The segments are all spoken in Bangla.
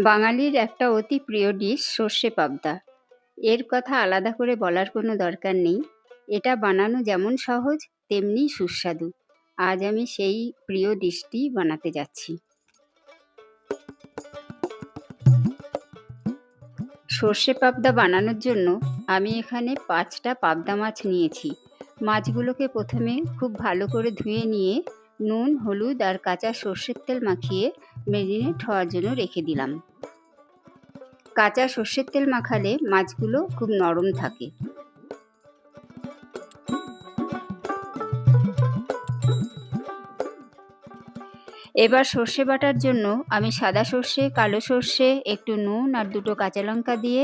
বাঙালির একটা অতি প্রিয় ডিশ সর্ষে পাবদা। এর কথা আলাদা করে বলার কোনো দরকার নেই। এটা বানানো যেমন সহজ তেমনি সুস্বাদু। আজ আমি সেই প্রিয় ডিশটি বানাতে যাচ্ছি। সর্ষে পাবদা বানানোর জন্য আমি এখানে 5টা পাবদা মাছ নিয়েছি। মাছগুলোকে প্রথমে খুব ভালো করে ধুয়ে নিয়ে নুন, হলুদ আর কাঁচা সর্ষের তেল মাখিয়ে মেরিনেট হওয়ার জন্য রেখে দিলাম। কাঁচা সর্ষের তেল মাখালে মাছগুলো খুব নরম থাকে। এবার সর্ষে বাটার জন্য আমি সাদা সর্ষে, কালো সর্ষে, একটু নুন আর 2টো কাঁচা লঙ্কা দিয়ে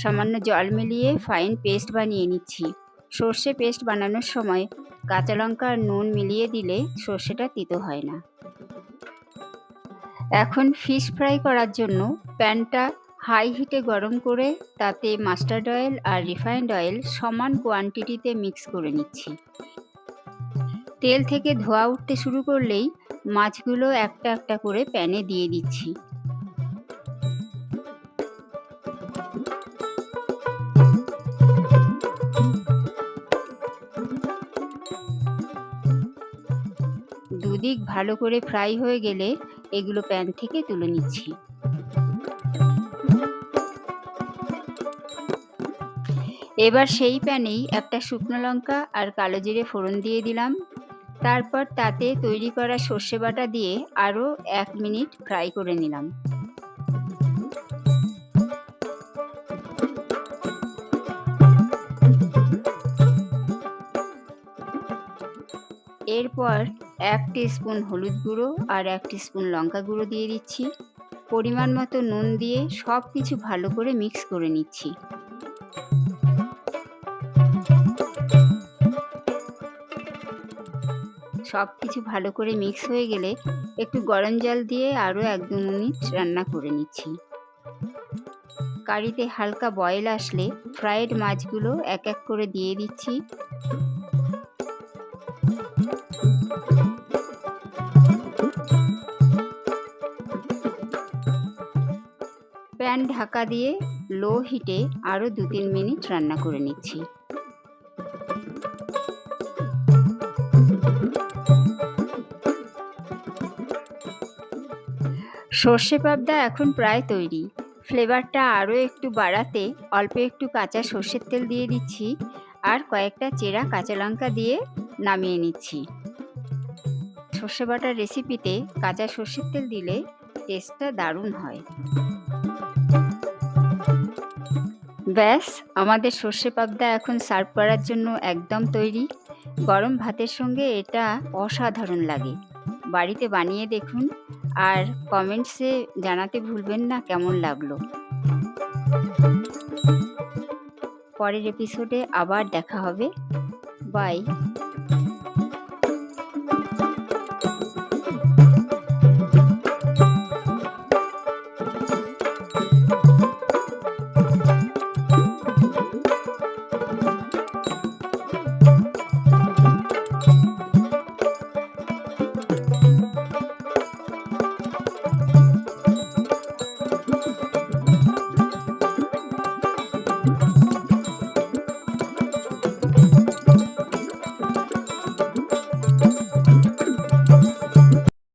সামান্য জল মিলিয়ে ফাইন পেস্ট বানিয়ে নিচ্ছি। সর্ষে পেস্ট বানানোর সময় কাঁচা লঙ্কা আর নুন মিলিয়ে দিলে সর্ষেটা তিতো হয় না। এখন ফিশ ফ্রাই করার জন্য প্যানটা হাই হিটে গরম করে তাতে মাস্টার্ড অয়েল আর রিফাইন্ড অয়েল সমান কোয়ান্টিটিতে মিক্স করে নিচ্ছি। তেল থেকে ধোঁয়া উঠতে শুরু করলেই মাছগুলো একটা একটা করে প্যানে দিয়ে দিচ্ছি। দুদিক ভালো করে ফ্রাই হয়ে গেলে এগুলো প্যান থেকে তুলে নিচ্ছি। এবার সেই প্যানেই একটা শুকনো লঙ্কা আর কালো জিরে ফোড়ন দিয়ে দিলাম। তারপর তাতে তৈরি করা সর্ষে বাটা দিয়ে আরও 1 মিনিট ফ্রাই করে নিলাম। এরপর 1 টিস্পুন হলুদ গুঁড়ো আর 1 টিস্পুন লঙ্কা গুঁড়ো দিয়ে দিচ্ছি। পরিমাণ মতো নুন দিয়ে সব কিছু ভালো করে মিক্স করে নিচ্ছি। সব কিছু ভালো করে মিক্স হয়ে গেলে একটু গরম জল দিয়ে আরও 1-2 মিনিট রান্না করে নিচ্ছি। কারিতে হালকা বয়েল আসলে ফ্রাইড মাছগুলো এক এক করে দিয়ে দিচ্ছি। প্যান ঢাকা দিয়ে লো হিটে আরও 2-3 মিনিট রান্না করে নিচ্ছি। সর্ষে পাবদা এখন প্রায় তৈরি। ফ্লেভারটা আরও একটু বাড়াতে অল্প একটু কাঁচা সর্ষের তেল দিয়ে দিচ্ছি আর কয়েকটা চেরা কাঁচা লঙ্কা দিয়ে নামিয়ে নিচ্ছি। সর্ষে বাটার রেসিপিতে কাঁচা সর্ষের তেল দিলে টেস্টটা দারুণ হয়। ব্যাস, আমাদের সর্ষে পাবদা এখন সার্ভ করার জন্য একদম তৈরি। গরম ভাতের সঙ্গে এটা অসাধারণ লাগে। বাড়িতে বানিয়ে দেখুন আর কমেন্টসে জানাতে ভুলবেন না কেমন লাগলো। পরের এপিসোডে আবার দেখা হবে। বাই।